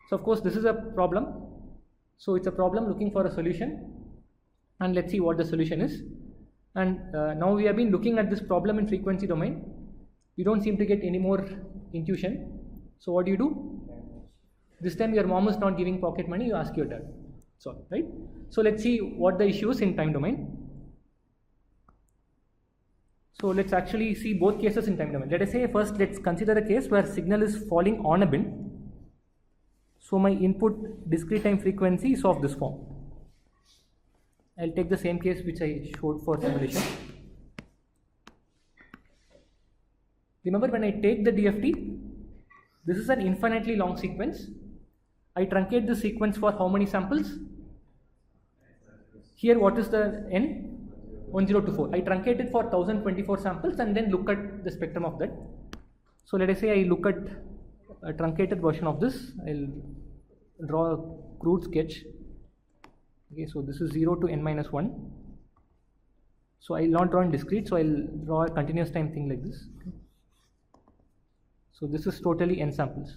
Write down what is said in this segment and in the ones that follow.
So of course this is a problem. So it's a problem looking for a solution, and let's see what the solution is. And now we have been looking at this problem in frequency domain. You don't seem to get any more intuition. So what do? This time your mom is not giving pocket money, you ask your dad. So, right? So let's see what the issue is in time domain. So let's actually see both cases in time domain. Let us say first let's consider a case where signal is falling on a bin. So my input discrete time frequency is of this form. I'll take the same case which I showed for simulation. Remember, when I take the DFT, this is an infinitely long sequence. I truncate the sequence for how many samples? Here what is the n? 1024. I truncate it for 1024 samples and then look at the spectrum of that. So let us say I look at a truncated version of this. I'll draw a crude sketch. Okay, so this is 0 to n minus 1. So I'll not draw in discrete, so I'll draw a continuous time thing like this. Okay. So this is totally n samples.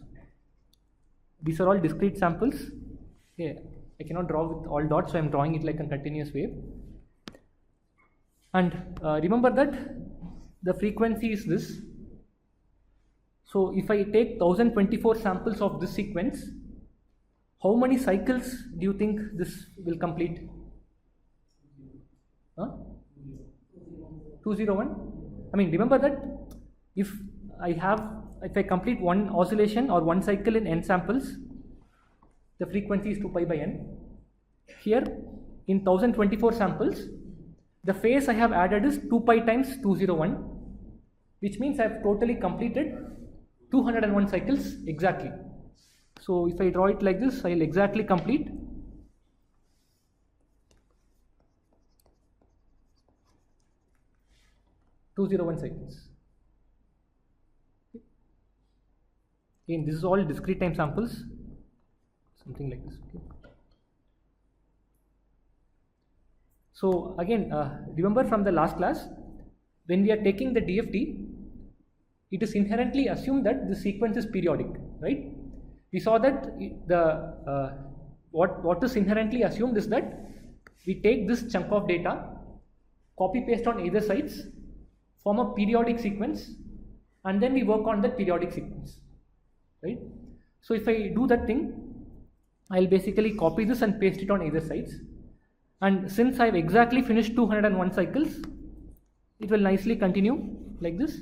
These are all discrete samples. Okay, I cannot draw with all dots, so I'm drawing it like a continuous wave. And remember that the frequency is this. So if I take 1024 samples of this sequence, how many cycles do you think this will complete? 201? I mean, remember that if I complete one oscillation or one cycle in n samples, the frequency is 2 pi by n. Here in 1024 samples, the phase I have added is 2 pi times 201, which means I have totally completed 201 cycles exactly. So if I draw it like this, I will exactly complete 201 cycles. Again, this is all discrete time samples, something like this. Okay. So again, remember from the last class, when we are taking the DFT, it is inherently assumed that the sequence is periodic, right? We saw that what is inherently assumed is that we take this chunk of data, copy paste on either sides, form a periodic sequence, and then we work on that periodic sequence, right? So if I do that thing, I'll basically copy this and paste it on either sides. And since I've exactly finished 201 cycles, it will nicely continue like this.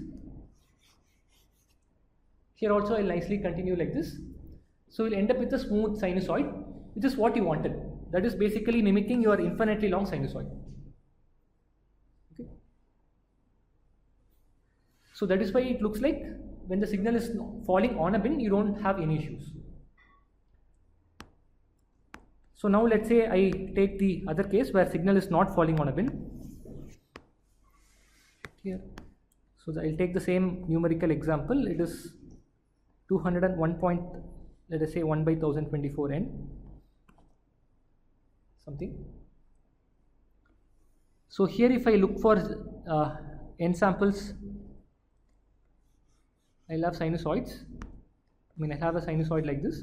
Here also I'll nicely continue like this. So we'll end up with a smooth sinusoid, which is what you wanted. That is basically mimicking your infinitely long sinusoid. Okay. So that is why it looks like when the signal is falling on a bin, you don't have any issues. So now let's say I take the other case where signal is not falling on a bin. Here. So I'll take the same numerical example. It is 201. Let us say 1 by 1024 n something. So here if I look for n samples, I'll have sinusoids. I mean, I have a sinusoid like this.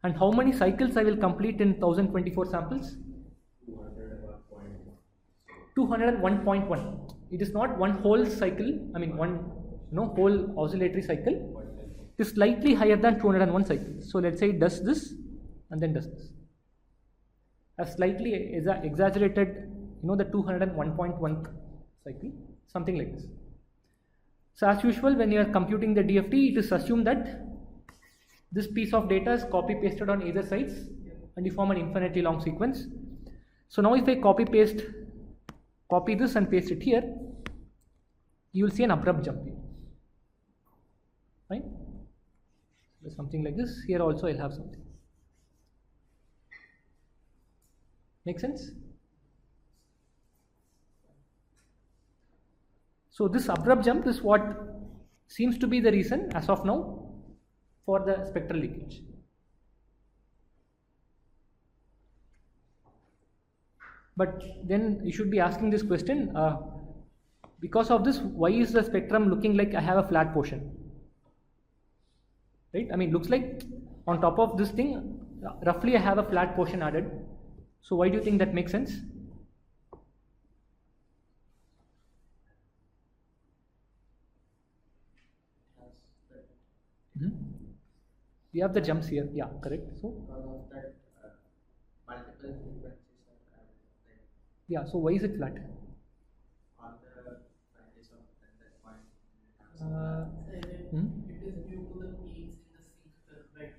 And how many cycles I will complete in 1024 samples? 201.1. It is not one whole cycle, I mean whole oscillatory cycle. It is slightly higher than 201 cycles. So let's say it does this and then does this. I've slightly exaggerated, the 201.1 cycle, something like this. So as usual, when you are computing the DFT, it is assumed that this piece of data is copy pasted on either sides and you form an infinitely long sequence. So now if I copy this and paste it here, you will see an abrupt jump here. Right? Something like this. Here also I'll have something. Make sense? So this abrupt jump is what seems to be the reason as of now for the spectral leakage. But then you should be asking this question, because of this, why is the spectrum looking like I have a flat portion? Right? I mean, looks like On top of this thing, roughly I have a flat portion added. So why do you think that makes sense? We have the jumps here. Yeah, correct. So multiple frequencies yeah, so why is it flat? on the branches of that point. It is due to the peaks in the sync, right?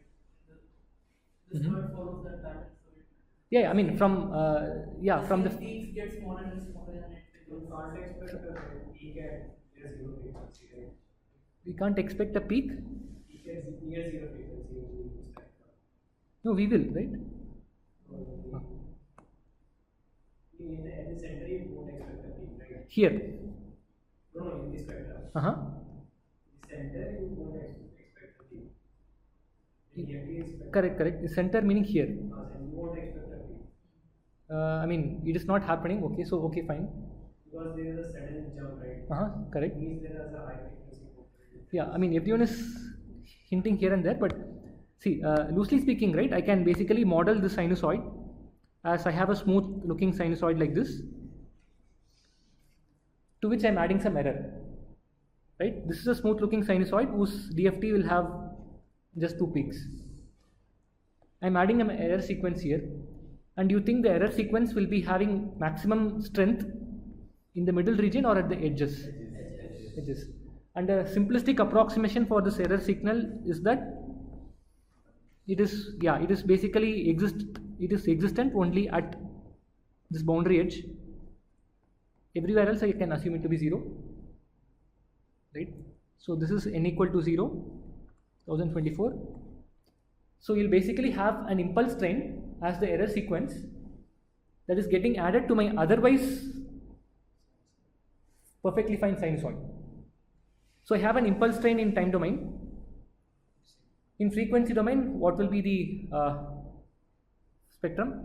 This word follows that pattern. So Yeah, I mean from from the peaks get smaller and smaller, and it You can't expect a peak at near zero frequency, right? we can't expect a peak. Peak at near zero frequency in the spectrum. No, we will, right? At the center, you won't expect a peak, right? Here. No, in the spectrum. Uh-huh. In the center, you won't expect a peak. In the empty spectrum. Correct. The center meaning here. And you won't expect a peak. I mean, it is not happening. Okay, so okay, fine. Because there is a sudden jump, right? Correct. It means there is a high frequency component. Yeah, I mean, everyone is hinting here and there, but see, loosely speaking, right, I can basically model the sinusoid as I have a smooth looking sinusoid like this, to which I am adding some error, right? This is a smooth looking sinusoid whose DFT will have just 2 peaks. I am adding an error sequence here, and you think the error sequence will be having maximum strength in the middle region or at the edges? Edges. And a simplistic approximation for this error signal is that it is basically existent only at this boundary edge. Everywhere else I can assume it to be 0, right? So this is n equal to 0, 1024. So you'll basically have an impulse train as the error sequence that is getting added to my otherwise perfectly fine sinusoid. So I have an impulse train in time domain. In frequency domain, what will be the spectrum?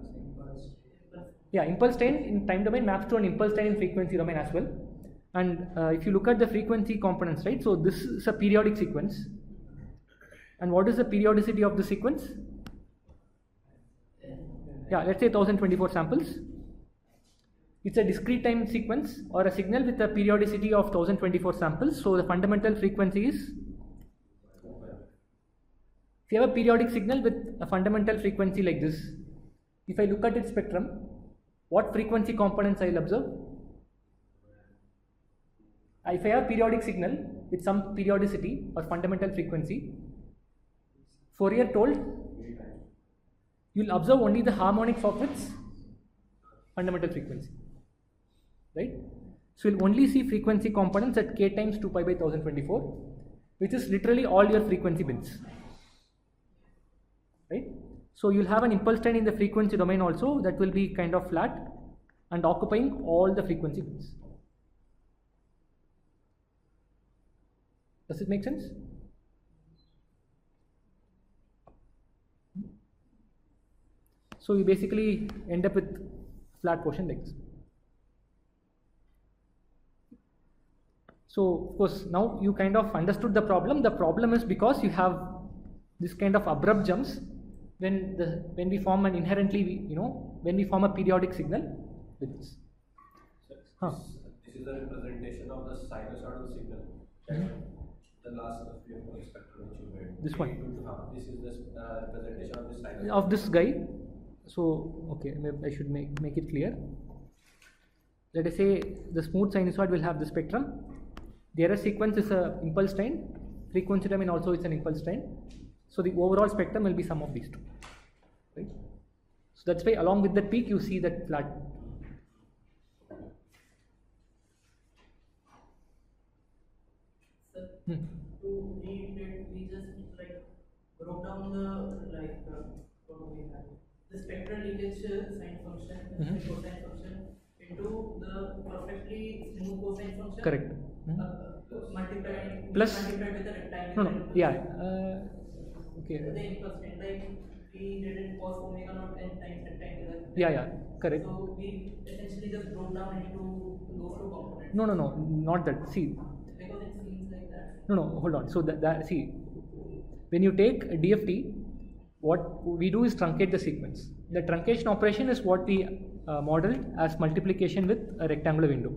Yeah, impulse train in time domain maps to an impulse train in frequency domain as well. And if you look at the frequency components, right? So this is a periodic sequence. And what is the periodicity of the sequence? Yeah, let's say 1024 samples. It's a discrete time sequence or a signal with a periodicity of 1024 samples. So the fundamental frequency is, if you have a periodic signal with a fundamental frequency like this, if I look at its spectrum, what frequency components I will observe? If I have a periodic signal with some periodicity or fundamental frequency, Fourier told you will observe only the harmonics of its fundamental frequency, right? So you will only see frequency components at k times 2 pi by 1024, which is literally all your frequency bins, right? So you will have an impulse train in the frequency domain also that will be kind of flat and occupying all the frequency bins. Does it make sense? So you basically end up with flat portion like this. So of course now you kind of understood the problem. The problem is because you have this kind of abrupt jumps when we form an inherently, when we form a periodic signal with this. This is a representation of the sinusoidal signal. The last spectrum which you made. This one. This is the representation of the sinusoid. Of this guy. So okay, maybe I should make it clear. Let us say the smooth sinusoid will have the spectrum. The error sequence is a impulse train. Frequency domain also is an impulse train. So the overall spectrum will be sum of these two, right? So that's why along with that peak you see that flat. So to reiterate, we just wrote down what do we have? The spectral leakage sine function, the cosine function into the perfectly smooth cosine function. Correct. Multiplied Plus with the rectangle. no yeah okay. The impulse train, we did it cos omega naught n times rectangular. Yeah, correct. So we essentially just broke down into those two components. No, not that. See, Because it seems like that. no, hold on. So that see, when you take a DFT, what we do is truncate the sequence. The truncation operation is what we modeled as multiplication with a rectangular window.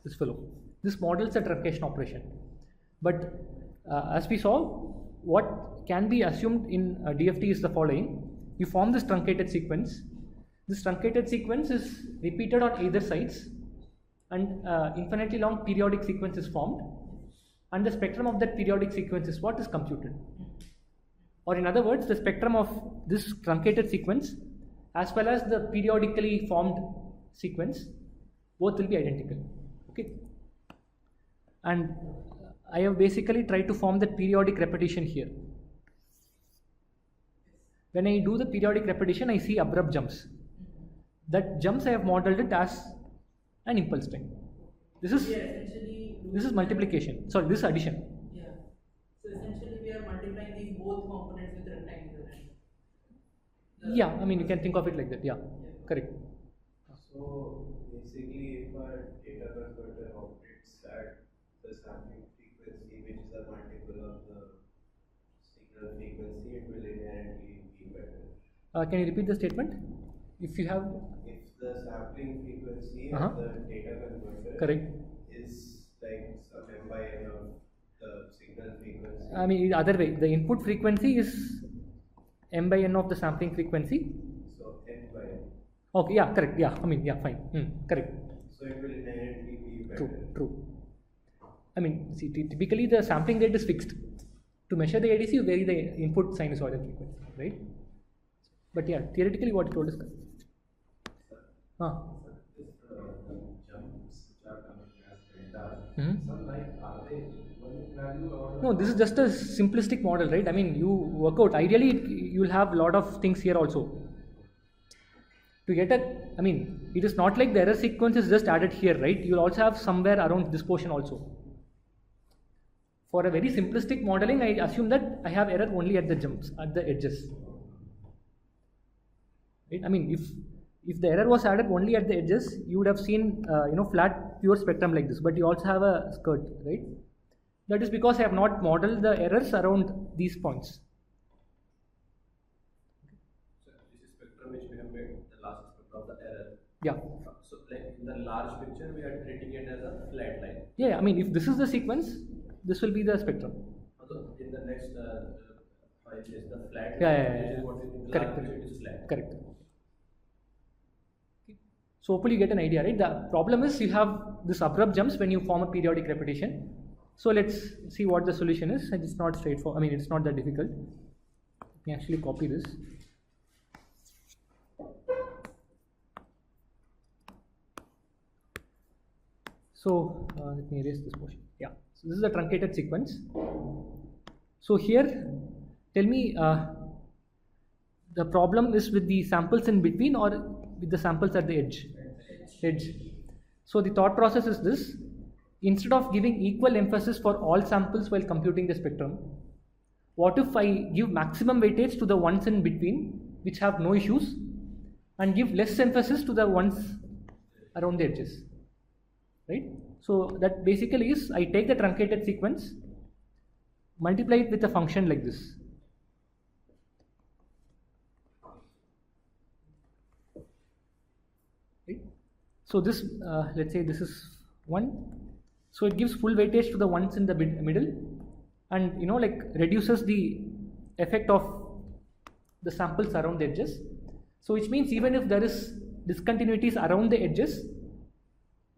This fellow. This models the truncation operation. But as we saw, what can be assumed in DFT is the following. You form this truncated sequence. This truncated sequence is repeated on either sides, and infinitely long periodic sequence is formed, and the spectrum of that periodic sequence is what is computed. Or in other words, the spectrum of this truncated sequence as well as the periodically formed sequence, both will be identical. Okay. And I have basically tried to form that periodic repetition here. When I do the periodic repetition, I see abrupt jumps. That jumps I have modeled it as an impulse time. This is multiplication. Sorry, this is addition. Yeah. So essentially we are multiplying these both components with rectangular. Yeah, I mean you can think of it like that. Yeah, correct. So basically, if a data converter operates at the sampling frequency, which is a multiple of the signal frequency, it will inherently be better. Can you repeat the statement? If you have. If the sampling frequency of the data converter Correct. is like some m by n of the signal frequency. I mean, the other way, the input frequency is m by n of the sampling frequency. So n by n. Okay, yeah, correct. Yeah, I mean, yeah, fine. Correct. So it will inherently be better. True. I mean, see, typically the sampling rate is fixed. To measure the ADC, you vary the input sinusoidal frequency, right? But yeah, theoretically, what you told is correct. No, this is just a simplistic model, right? I mean, you work out. Ideally, you will have a lot of things here also. To get it is not like the error sequence is just added here, right? You will also have somewhere around this portion also. For a very simplistic modeling, I assume that I have error only at the jumps, at the edges. Right? I mean, if the error was added only at the edges, you would have seen flat pure spectrum like this, but you also have a skirt, right? That is because I have not modeled the errors around these points. So this is spectrum which we have made, the last spectrum of the error. Yeah. So like in the large picture, we are treating it as a flat line. Yeah, I mean, if this is the sequence, this will be the spectrum. So in the next file is the flat line, Yeah. which is what is in the Correct. large picture, it is flat. Correct. So hopefully you get an idea, right? The problem is you have this abrupt jumps when you form a periodic repetition. So let's see what the solution is. And it's not straightforward. I mean, it's not that difficult. Let me actually copy this. So let me erase this portion. Yeah. So this is a truncated sequence. So here, tell me, the problem is with the samples in between or with the samples at the edge? So the thought process is this: instead of giving equal emphasis for all samples while computing the spectrum, what if I give maximum weightage to the ones in between which have no issues and give less emphasis to the ones around the edges, right? So that basically is, I take the truncated sequence, multiply it with a function like this. Right? So this, let's say this is 1. So it gives full weightage to the ones in the middle, and reduces the effect of the samples around the edges. So which means even if there is discontinuities around the edges,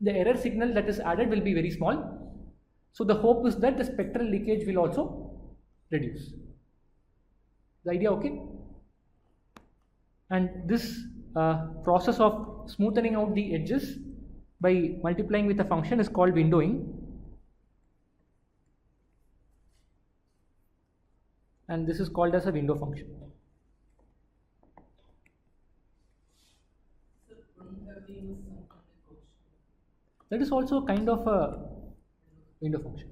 the error signal that is added will be very small. So the hope is that the spectral leakage will also reduce. The idea okay? And this process of smoothing out the edges by multiplying with a function is called windowing. And this is called as a window function. That is also kind of a window function.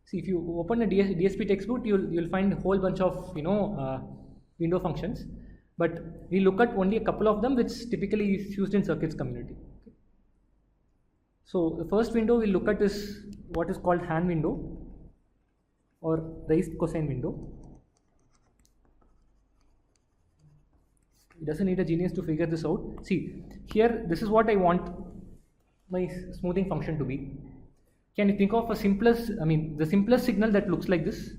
See, if you open a DSP textbook, you'll find a whole bunch of window functions, but we look at only a couple of them, which typically is used in circuits community. Okay. So the first window we look at is what is called Hann window. or raised cosine window. It doesn't need a genius to figure this out. See, here this is what I want my smoothing function to be. Can you think of a simplest, the simplest signal that looks like this?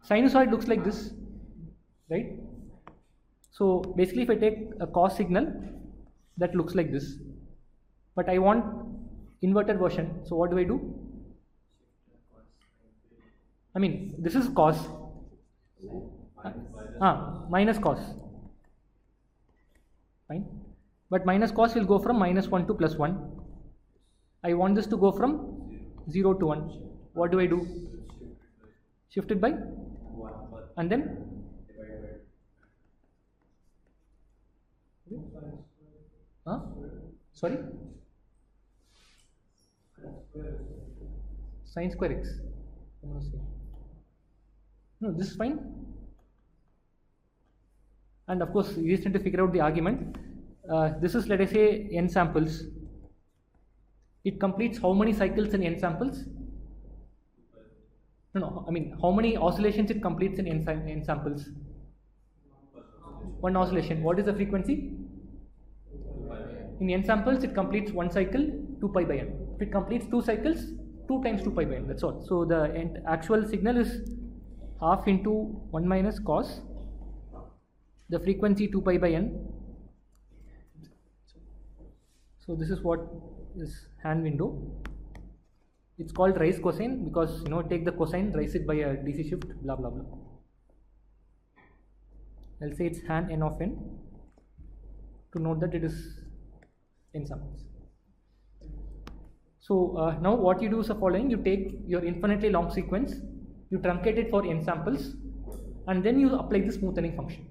Sinusoid looks like this, right? So basically if I take a cos signal that looks like this, but I want inverted version, so what do I do? This is cos, minus cos, fine, but minus cos will go from -1 to +1. I want this to go from 0 to 1. What do I do? Shift it by 1 and then sorry, sin square x. No, this is fine. And of course you just need to figure out the argument. This is, let us say, n samples. It completes how many cycles in n samples? No, how many oscillations it completes in n samples? One oscillation. What is the frequency? In n samples it completes one cycle, 2 pi by n. If it completes 2 cycles, 2 times 2 pi by n, that's all. So the actual signal is half into 1 minus cos, the frequency 2 pi by n. So this is what is Hann window. It's called raised cosine because take the cosine, raise it by a DC shift, blah blah blah. I'll say it's Hann n of n to note that it is n samples. So now what you do is the following: you take your infinitely long sequence, you truncate it for n samples, and then you apply the smoothing function.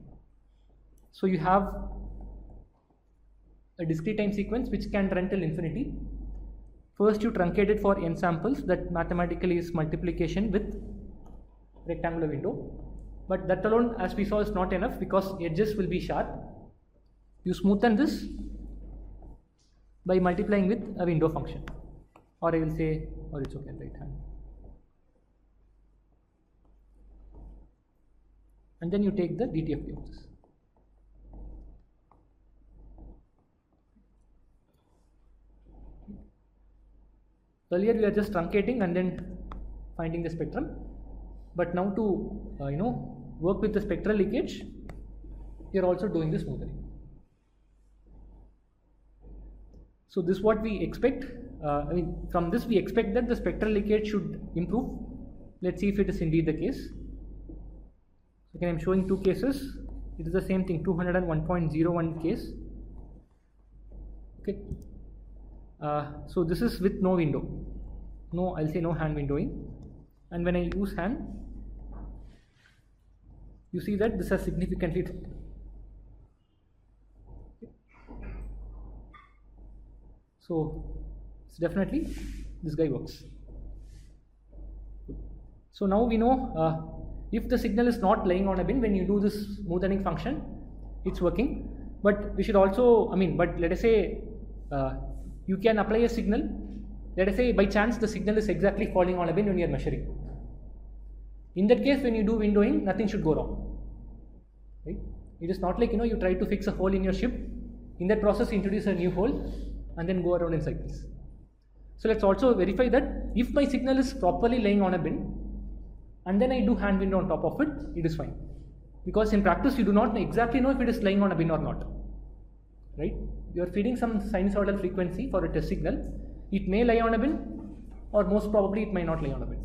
So you have a discrete time sequence which can run till infinity. First you truncate it for n samples, that mathematically is multiplication with rectangular window, but that alone, as we saw, is not enough because edges will be sharp. You smoothen this by multiplying with a window function, or I will say, or it's okay, right hand, and then you take the DTFT of this. Earlier we are just truncating and then finding the spectrum, but now to work with the spectral leakage, we are also doing the smoothing. So this is what we expect. From this we expect that the spectral leakage should improve. Let's see if it is indeed the case. Okay, I'm showing two cases. It is the same thing, 201.01 case. Okay. So this is with no window. No, I'll say no Hann windowing. And when I use Hann, you see that this has significantly dropped. So it's definitely this guy works. So now we know if the signal is not lying on a bin, when you do this smoothing function, it's working. But we should also, but let us say you can apply a signal. Let us say by chance the signal is exactly falling on a bin when you are measuring. In that case, when you do windowing, nothing should go wrong. Right? It is not like you try to fix a hole in your ship. In that process, you introduce a new hole and then go around in cycles. So let's also verify that if my signal is properly laying on a bin and then I do Hann window on top of it, it is fine. Because in practice you do not exactly know if it is lying on a bin or not. Right? You are feeding some sinusoidal frequency for a test signal. It may lie on a bin, or most probably it may not lie on a bin.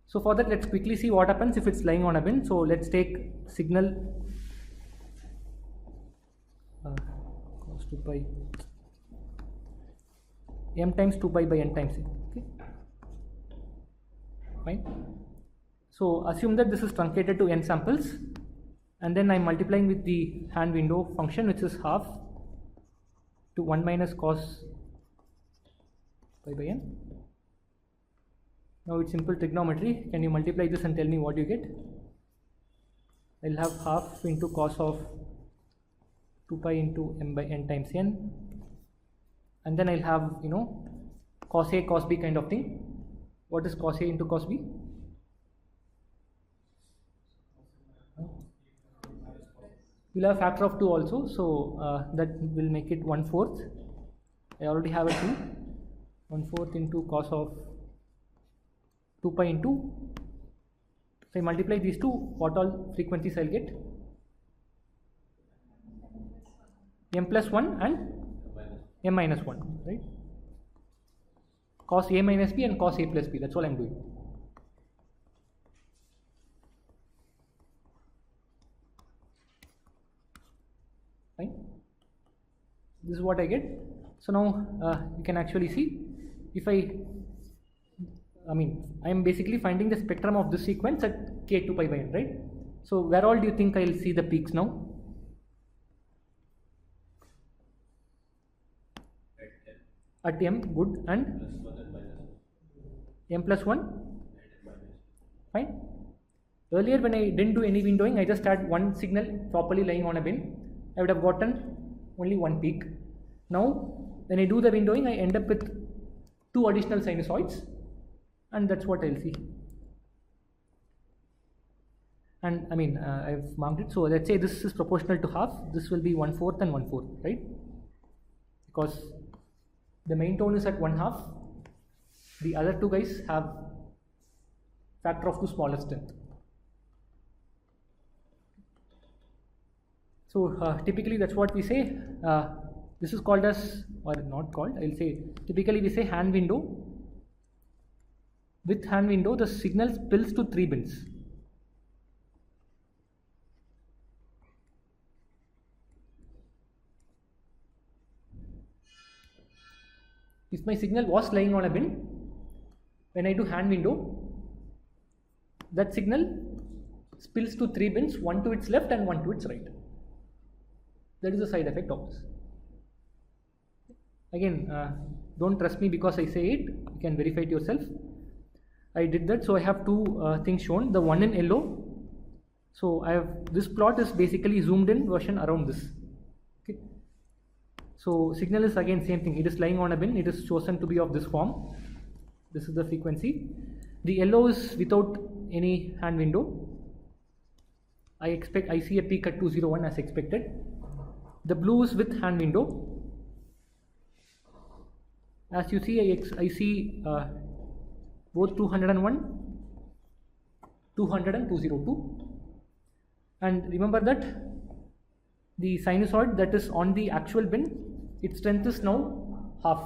So for that, let's quickly see what happens if it's lying on a bin. So let's take signal cos 2 pi m times 2 pi by n times n. Okay, fine. So assume that this is truncated to n samples, and then I'm multiplying with the Hann window function, which is half to 1 minus cos pi by n. Now it's simple trigonometry. Can you multiply this and tell me what you get? I'll have half into cos of 2 pi into m by n times n, and then I'll have cos A, cos B kind of thing. What is cos A into cos B? We'll have factor of 2 also, so that will make it 1/4. I already have a 2. 1/4 into cos of 2 pi into, if I multiply these two, what all frequencies I'll get? M plus 1 and M minus 1, right? Cos A minus B and cos A plus B, that's all I'm doing. Fine. This is what I get. So now you can actually see, if I am basically finding the spectrum of this sequence at k2 pi by n, right? So where all do you think I'll see the peaks now? At m, good, and m plus 1, fine. Earlier when I didn't do any windowing, I just had one signal properly lying on a bin, I would have gotten only one peak. Now when I do the windowing, I end up with two additional sinusoids, and that's what I'll see. And I've marked it, so let's say this is proportional to half, this will be 1/4 and 1/4, right? Because the main tone is at 1/2, the other two guys have factor of 2 smaller strength. So typically that's what we say. This is called as, or not called, I'll say, typically we say Hann window. With Hann window, the signal spills to 3 bins. If my signal was lying on a bin, when I do Hann window, that signal spills to 3 bins, one to its left and one to its right. That is the side effect of this. Again, don't trust me because I say it, you can verify it yourself. I did that, so I have two things shown, the one in yellow. So I have, this plot is basically zoomed in version around this. Okay. So signal is again same thing, it is lying on a bin, it is chosen to be of this form. This is the frequency. The yellow is without any Hann window. I see a peak at 201 as expected. The blue is with Hann window. As you see, I see both 201, 200 and 202. And remember that the sinusoid that is on the actual bin, its strength is now half.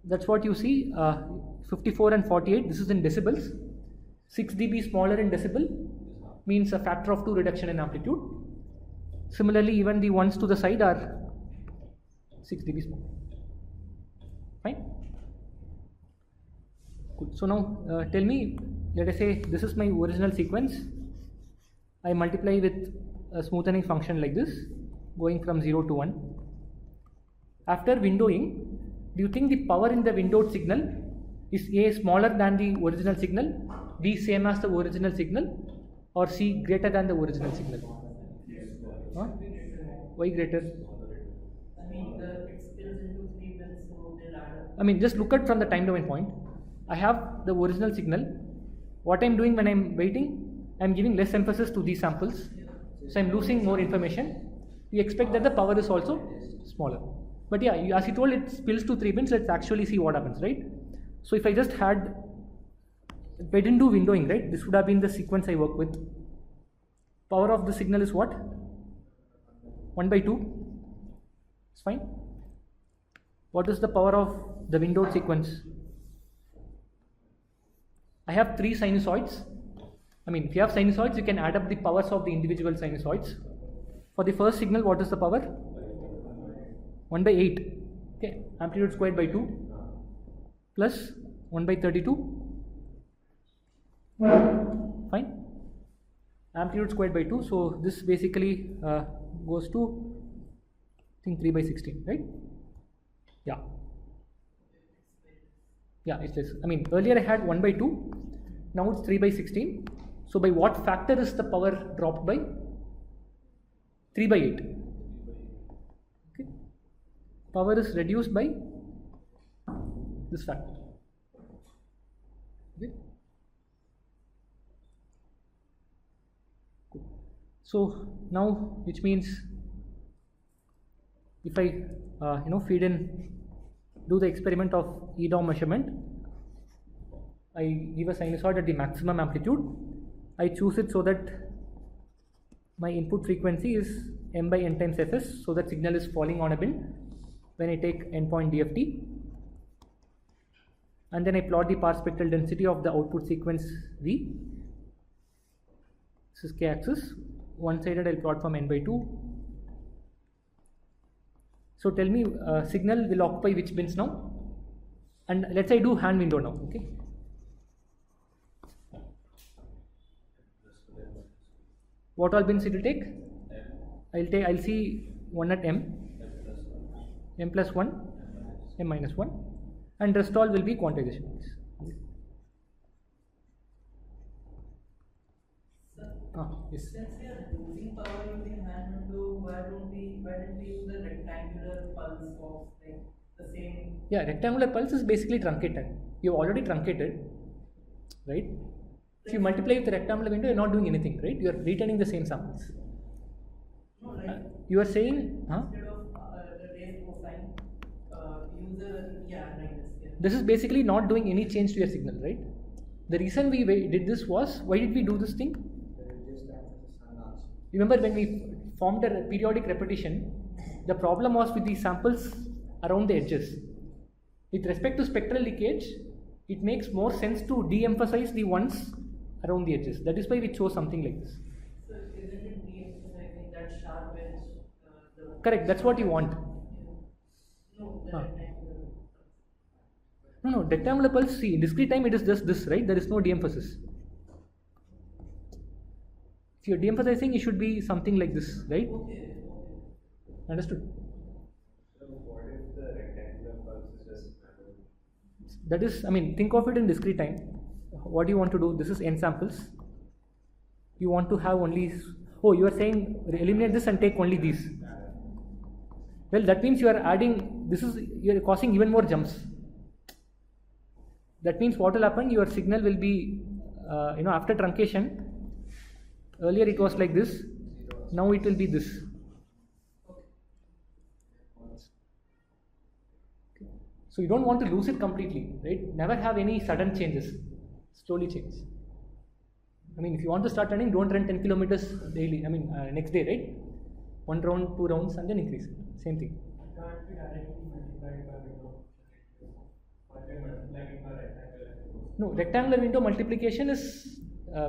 That's what you see, 54 and 48, this is in decibels. 6 dB smaller in decibel means a factor of 2 reduction in amplitude. Similarly, even the ones to the side are 6 dB small. Fine. Good. So now tell me, let us say this is my original sequence. I multiply with a smoothing function like this, going from 0 to 1. After windowing, do you think the power in the windowed signal is A smaller than the original signal, B same as the original signal, or C greater than the original signal? Huh? Why greater? It spills into 3 bins, so they'll add up. Just look at from the time domain point. I have the original signal. What I'm doing when I'm waiting, I'm giving less emphasis to these samples, so I'm losing more information. We expect that the power is also smaller. But yeah, as you told, it spills to 3 bins. Let's actually see what happens, right? So if I didn't do windowing, right, this would have been the sequence I work with. Power of the signal is what? 1/2. It's fine. What is the power of the windowed sequence? I have 3 sinusoids. If you have sinusoids, you can add up the powers of the individual sinusoids. For the first signal, what is the power? 1/8. Okay, amplitude squared by 2 plus 1/32. Fine. Amplitude squared by 2. So this basically goes to, I think, 3/16, right? Yeah. Yeah, it's less. Earlier I had 1/2. Now it's 3/16. So by what factor is the power dropped by? 3/8. Okay. Power is reduced by this factor. Okay. Cool. So now, which means if I feed in, do the experiment of EDOM measurement, I give a sinusoid at the maximum amplitude. I choose it so that my input frequency is m by n times fs, so that signal is falling on a bin when I take endpoint DFT, and then I plot the power spectral density of the output sequence V. This is k-axis. One-sided I'll plot from n by 2. So tell me, signal will occupy which bins now? And let's say I do Hann window now. Okay. What all bins it will take? I'll see one at m plus 1, m minus 1, and rest all will be quantization. Yes. Since we are losing power using Hann window, why didn't we use the rectangular pulse of like the same? Yeah, rectangular pulse is basically truncated. You've already truncated, right? If you multiply with the rectangular window, you're not doing anything, right? You are retaining the same samples. No, like You are saying, instead of the raised cosine, use the like this. Yeah. This is basically not doing any change to your signal, right? The reason we did this was, why did we do this thing? Remember when we formed a periodic repetition, the problem was with the samples around the edges. With respect to spectral leakage, it makes more sense to de-emphasize the ones around the edges. That is why we chose something like this. So isn't it de-emphasizing that sharp edge? Correct, that's what you want. No, the rectangular. No, rectangular pulse, see, in discrete time it is just this, right? There is no de-emphasis. If you are de-emphasizing, it should be something like this, right? Okay. Understood? So what if the rectangular pulse is just manual? That is, think of it in discrete time. What do you want to do? This is n samples. You want to have only, you are saying eliminate this and take only these. Well, that means you are adding, you are causing even more jumps. That means what will happen? Your signal will be, after truncation, earlier it was like this, now it will be this. So you don't want to lose it completely, right? Never have any sudden changes. Slowly change. If you want to start running, don't run 10 kilometers daily. Next day, right? 1 round, 2 rounds, and then increase it. Same thing. Can't be directly multiplied by window. What we multiplying by rectangular? No, rectangular window multiplication is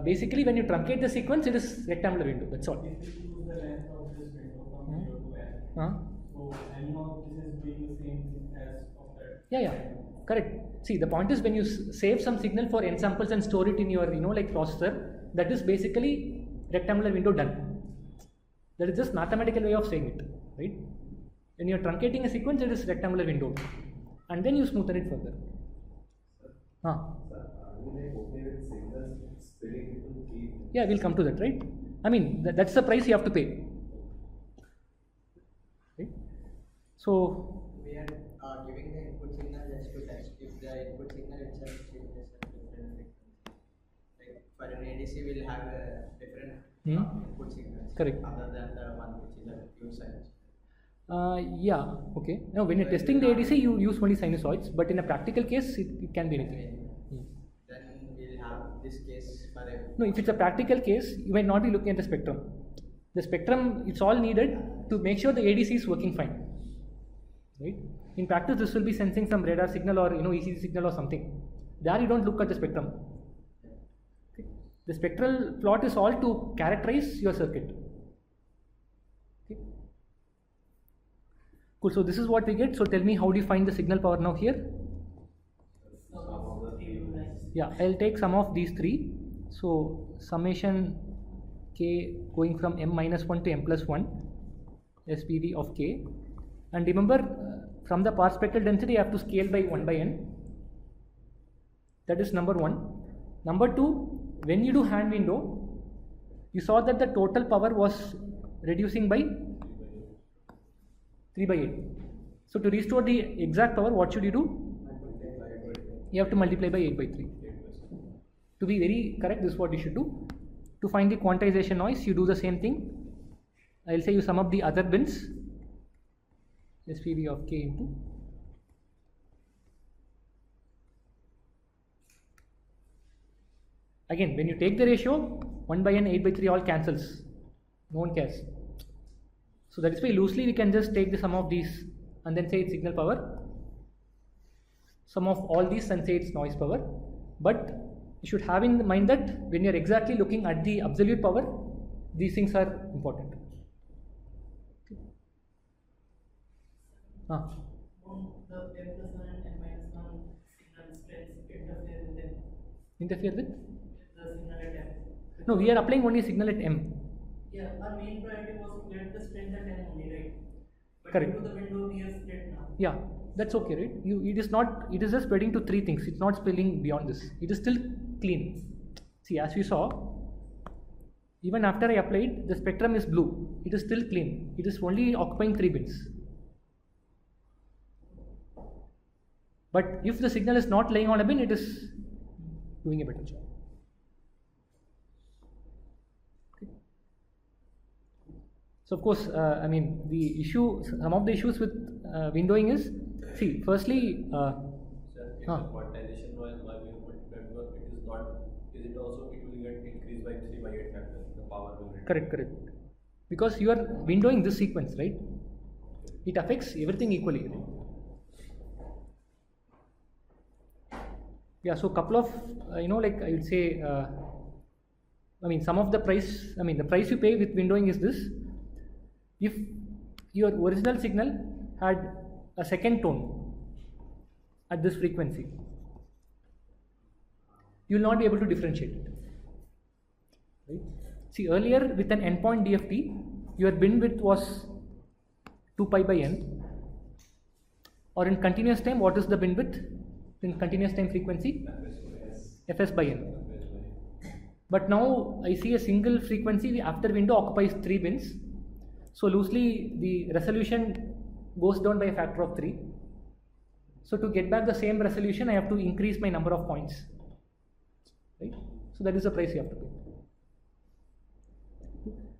basically when you truncate the sequence, it is rectangular window. That's all. If you choose the length of this window from 0 to n, so anyhow this is being the same as of that. Yeah, correct. See, the point is when you save some signal for n samples and store it in your, processor, that is basically rectangular window done. That is just mathematical way of saying it, right? When you are truncating a sequence, it is rectangular window, and then you smoothen it further. Yeah, we'll come to that, right? That's the price you have to pay. Right? So We are giving the input signal just to test if the input signal itself changes at different frequency. Like for an ADC, we'll have a different input signals. Correct. Other than the one which is a pure sinusoid. Yeah, okay. Now, when you're testing the ADC, you use only sinusoids, but in a practical case, it can be anything. Then we'll have this case for a. No, if it's a practical case, you might not be looking at the spectrum. The spectrum, it's all needed to make sure the ADC is working fine. Right? In practice, this will be sensing some radar signal or ECG signal or something. There you don't look at the spectrum. Okay? The spectral plot is all to characterize your circuit. Okay? Cool. So this is what we get. So tell me, how do you find the signal power now here? Yeah, I'll take sum of these three. So summation k going from m minus 1 to m plus 1 SPV of k. And remember, from the power spectral density, you have to scale by 1 by n. That is number 1. Number 2, when you do Hann window, you saw that the total power was reducing by 3 by 8. So to restore the exact power, what should you do? you have to multiply by 8 by 3. To be very correct, this is what you should do. To find the quantization noise, you do the same thing. I will say you sum up the other bins, SPV of k into again, when you take the ratio, 1 by n, 8 by 3 all cancels. No one cares. So that is why loosely we can just take the sum of these and then say it's signal power. Sum of all these and say it's noise power. But you should have in mind that when you are exactly looking at the absolute power, these things are important. Won't the m plus 1 and n minus 1 signal strengths interfere with them? Interfere with? The signal at m. No, we are applying only signal at m. Yeah, our main priority was to get the strength at m only, right? But Correct. due to the window, we are split now. Yeah, that's okay, right? It is just spreading to 3 things. It's not spilling beyond this. It is still clean. See, as we saw, even after I applied, the spectrum is blue. It is still clean. It is only occupying 3 bins. But if the signal is not laying on a bin, it is doing a better job. Okay. So of course, some of the issues with windowing is, see, firstly, Sir, if the quantization noise while we put network, it is not, is it also, it will get increased by 3 by 8 factors, the power will reduce. correct. Because you are windowing this sequence, right? It affects everything equally, right? Yeah, so couple of, I would say, some of the price, the price you pay with windowing is this. If your original signal had a second tone at this frequency, you will not be able to differentiate it. Right? See, earlier with an endpoint DFT, your bin width was 2 pi by n, or in continuous time, what is the bin width? In continuous time frequency, Fs by n. But now I see a single frequency after window occupies 3 bins. So loosely the resolution goes down by a factor of 3. So to get back the same resolution, I have to increase my number of points. Right? So that is the price you have to pay.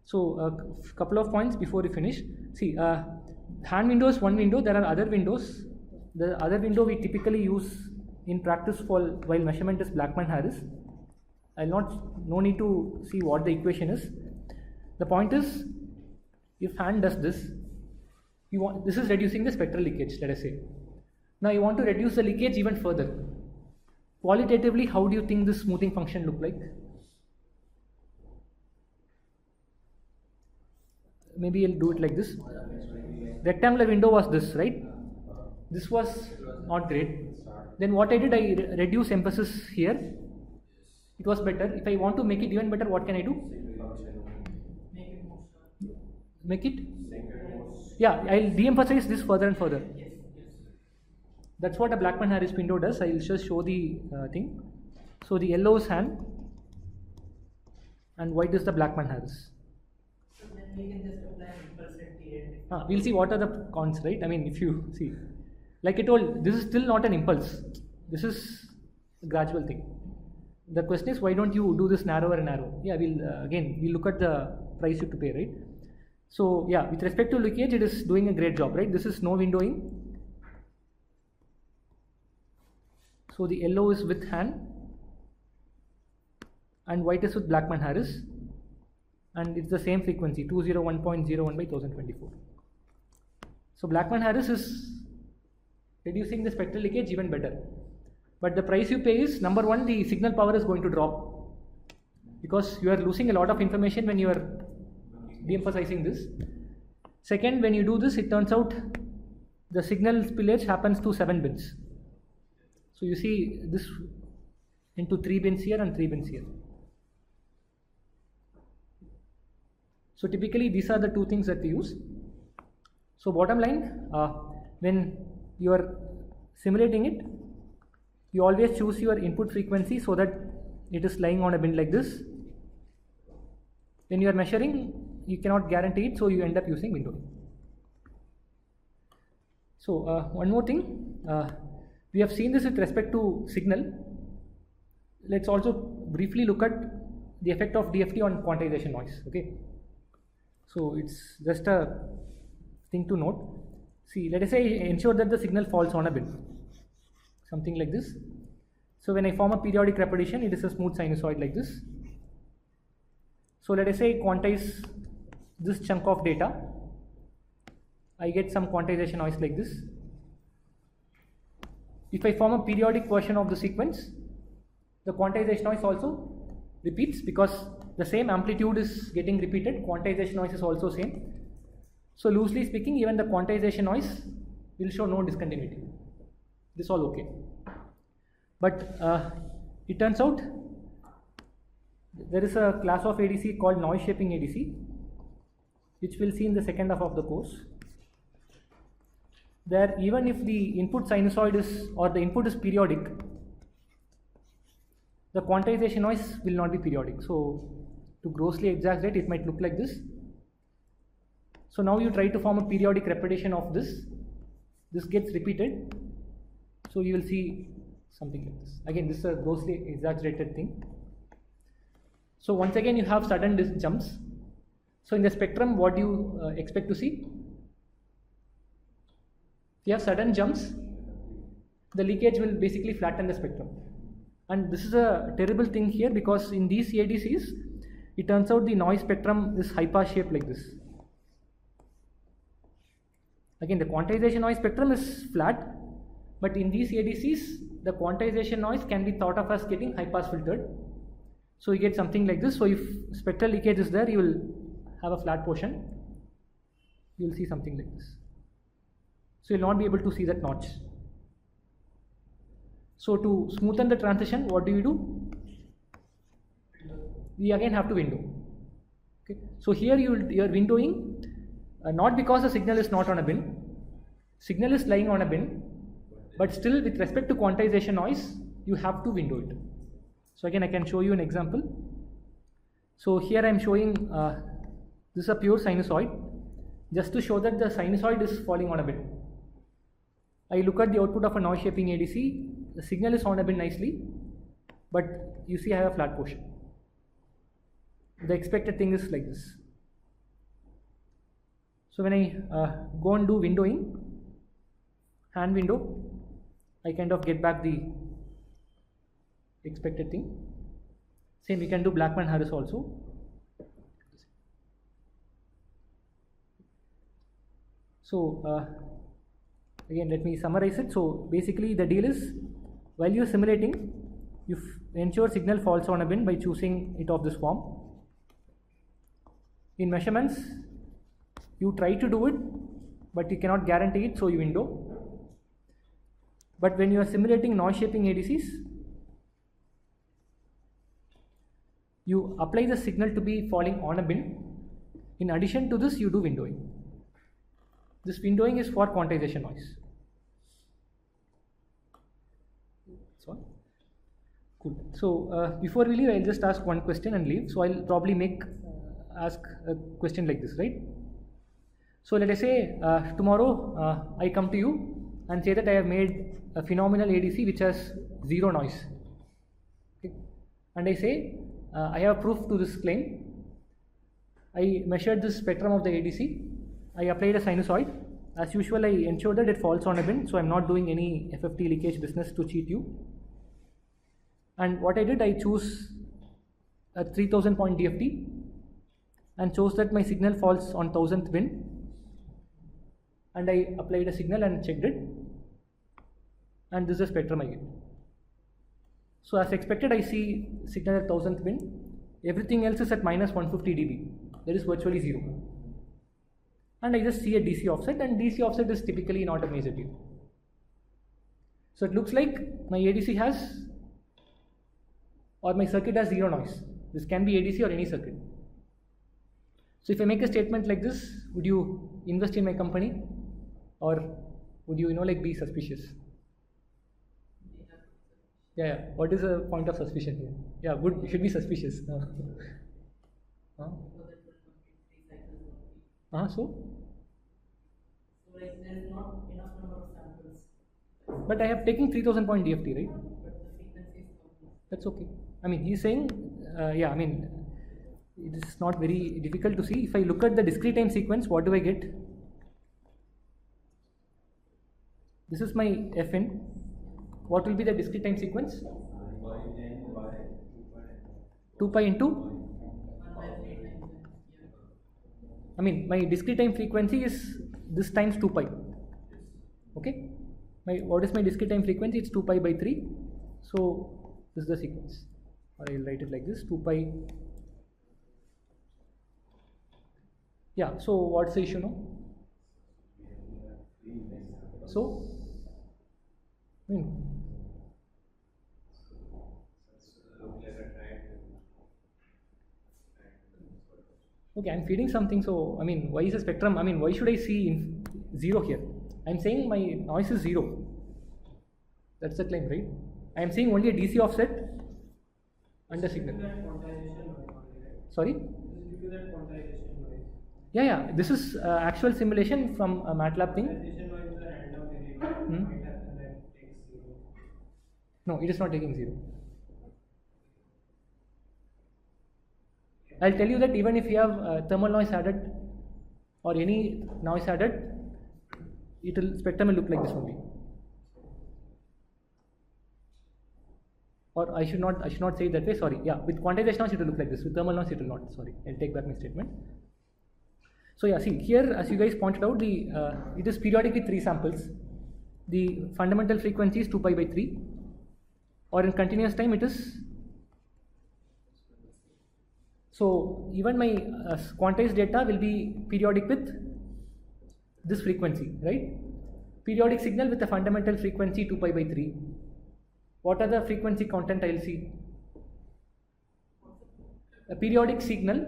So a couple of points before we finish. See, Hann window is one window. There are other windows. The other window we typically use in practice while measurement is Blackman-Harris. No need to see what the equation is. The point is, if Hann does this, this is reducing the spectral leakage, let us say. Now you want to reduce the leakage even further. Qualitatively, how do you think this smoothing function look like? Maybe I'll do it like this. Rectangular window was this, right? This was not great. Then what I did, I reduce emphasis here. It was better. If I want to make it even better, what can I do? Make it? Yeah, I'll de-emphasize this further and further. That's what a Blackman-Harris window does. I'll just show the thing. So the yellow is Hann and white is the Blackman-Harris. So then we can just apply impulse at We'll see what are the cons, right? If you see, like I told, this is still not an impulse. This is a gradual thing. The question is, why don't you do this narrower and narrow? Yeah, we'll look at the price you have to pay, right? So yeah, with respect to leakage, it is doing a great job, right? This is no windowing. So the yellow is with Hann and white is with Blackman-Harris, and it's the same frequency, 201.01 by 1024. So Blackman-Harris is reducing the spectral leakage even better. But the price you pay is, number one, the signal power is going to drop because you are losing a lot of information when you are de-emphasizing this. Second, when you do this, it turns out the signal spillage happens to 7 bins. So you see this into 3 bins here and 3 bins here. So typically these are the 2 things that we use. So bottom line, when you are simulating it, you always choose your input frequency so that it is lying on a bin like this. When you are measuring, you cannot guarantee it, so you end up using windowing. So one more thing, We have seen this with respect to signal. Let's also briefly look at the effect of DFT on quantization noise. Okay, so it's just a thing to note. See, let us say ensure that the signal falls on a bin, something like this. So when I form a periodic repetition, it is a smooth sinusoid like this. So let us say quantize this chunk of data. I get some quantization noise like this. If I form a periodic version of the sequence, the quantization noise also repeats because the same amplitude is getting repeated. Quantization noise is also same. So loosely speaking, even the quantization noise will show no discontinuity. This is all okay. But it turns out there is a class of ADC called noise shaping ADC, which we'll see in the second half of the course. There, even if the input sinusoid is or the input is periodic, the quantization noise will not be periodic. So to grossly exaggerate, it might look like this. So now you try to form a periodic repetition of this. This gets repeated. So you will see something like this. Again, this is a grossly exaggerated thing. So once again, you have sudden jumps. So in the spectrum, what do you expect to see? If you have sudden jumps, the leakage will basically flatten the spectrum. And this is a terrible thing here because in these ADCs, it turns out the noise spectrum is high pass shaped like this. Again, the quantization noise spectrum is flat, but in these ADCs, the quantization noise can be thought of as getting high pass filtered. So you get something like this. So if spectral leakage is there, you will have a flat portion. You will see something like this. So you will not be able to see that notch. So to smoothen the transition, what do? We again have to window. Okay. So here you are windowing, not because the signal is not on a bin. Signal is lying on a bin, but still with respect to quantization noise, you have to window it. So again, I can show you an example. So here I am showing this is a pure sinusoid, just to show that the sinusoid is falling on a bin. I look at the output of a noise shaping ADC, the signal is on a bin nicely, but you see I have a flat portion. The expected thing is like this. So when I go and do windowing, Hann window, I kind of get back the expected thing. Same, we can do Blackman-Harris also. So again, let me summarize it. So basically the deal is, while you are simulating, you ensure signal falls on a bin by choosing it of this form. In measurements, you try to do it, but you cannot guarantee it, so you window. But when you are simulating noise shaping ADCs, you apply the signal to be falling on a bin. In addition to this, you do windowing. This windowing is for quantization noise. So, cool. So before we leave, I'll just ask one question and leave. So I'll probably ask a question like this, right? So let us say tomorrow I come to you and say that I have made a phenomenal ADC which has zero noise. Okay? And I say I have proof to this claim. I measured the spectrum of the ADC. I applied a sinusoid. As usual, I ensure that it falls on a bin, so I'm not doing any FFT leakage business to cheat you. And what I did, I chose a 3000 point DFT and chose that my signal falls on 1000th bin. And I applied a signal and checked it. And this is the spectrum I get. So as expected, I see signal at 1000th bin. Everything else is at minus 150 dB. That is virtually zero. And I just see a DC offset, and DC offset is typically not a major deal. So it looks like my ADC has, or my circuit has zero noise. This can be ADC or any circuit. So if I make a statement like this, would you invest in my company, or would you, be suspicious? Yeah. What is the point of suspicion here? Yeah, good. You should be suspicious. So like there is not enough number of samples. But I have taken 3000 point DFT, right? But the frequency is complex. That's okay. I mean, he's saying, yeah, I mean, it is not very difficult to see. If I look at the discrete time sequence, what do I get? This is my Fn. What will be the discrete time sequence? 2 pi into? 1 by 3 times. I mean, my discrete time frequency is this times 2 pi. Okay? What is my discrete time frequency? It's 2 pi by 3. So, this is the sequence. Or I will write it like this, 2 pi. Yeah, so what's the issue now? So, I mean, okay, I'm feeding something, so I mean, why is the spectrum? I mean, why should I see in 0 here? I'm saying my noise is 0. That's the claim, right? I'm seeing only a DC offset and a signal. Sorry? Yeah, this is actual simulation from a MATLAB thing. No, it is not taking 0. I'll tell you that even if you have thermal noise added or any noise added, spectrum will look like this only. Or I should not say it that way. Sorry. Yeah, with quantization noise it will look like this. With thermal noise it will not. Sorry, I'll take back my statement. So yeah, see here, as you guys pointed out, it is periodic with 3 samples. The fundamental frequency is 2 pi by 3, or in continuous time it is. So even my quantized data will be periodic with this frequency, right? Periodic signal with a fundamental frequency 2 pi by 3. What are the frequency content I will see? A periodic signal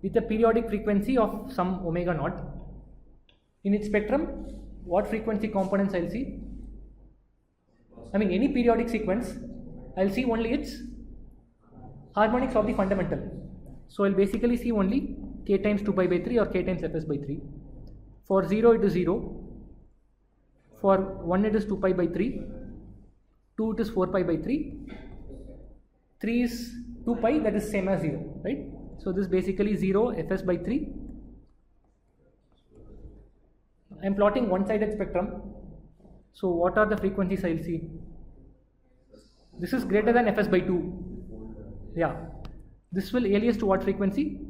with a periodic frequency of some omega naught. In its spectrum, what frequency components I will see? I mean, any periodic sequence, I will see only its harmonics of the fundamental. So I will basically see only k times 2 pi by 3 or k times fs by 3. For 0 it is 0. For 1 it is 2 pi by 3. 2 it is 4 pi by 3. 3 is 2 pi, that is same as 0, right? So this is basically 0 fs by 3. I am plotting one-sided spectrum. So what are the frequencies I will see? This is greater than fs by 2. Yeah. This will alias to what frequency?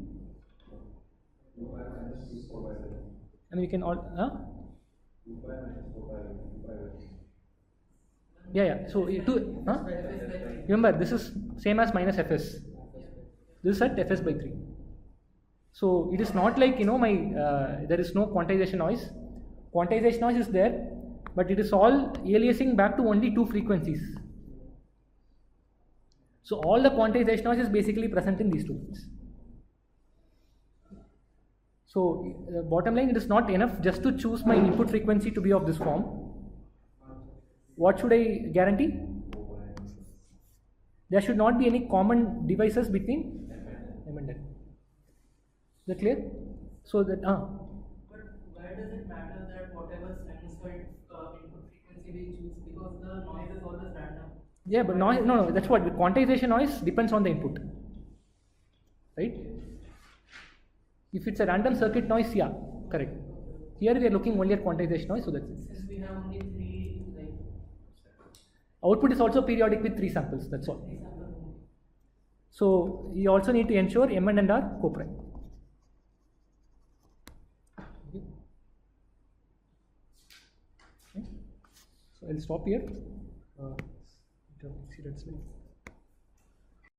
I mean, you can all. Yeah. So remember, this is same as minus fs. This is at fs by 3. So it is not like there is no quantization noise. Quantization noise is there, but it is all aliasing back to only 2 frequencies. So all the quantization noise is basically present in these 2 bits. So bottom line, it is not enough just to choose my input frequency to be of this form. What should I guarantee? There should not be any common divisors between M and N. Is that clear? So that But why does it matter that whatever sinusoid input frequency we choose, because the noise is always random? Yeah, but noise, no, that's what quantization noise depends on the input, right? If it's a random circuit noise, yeah, correct. Here we are looking only at quantization noise, so that's it. Since we have only 3, like Output is also periodic with 3 samples, that's all. 3 samples only. So you also need to ensure M and N are co-prime. Okay. So I'll stop here. Exceeded slide.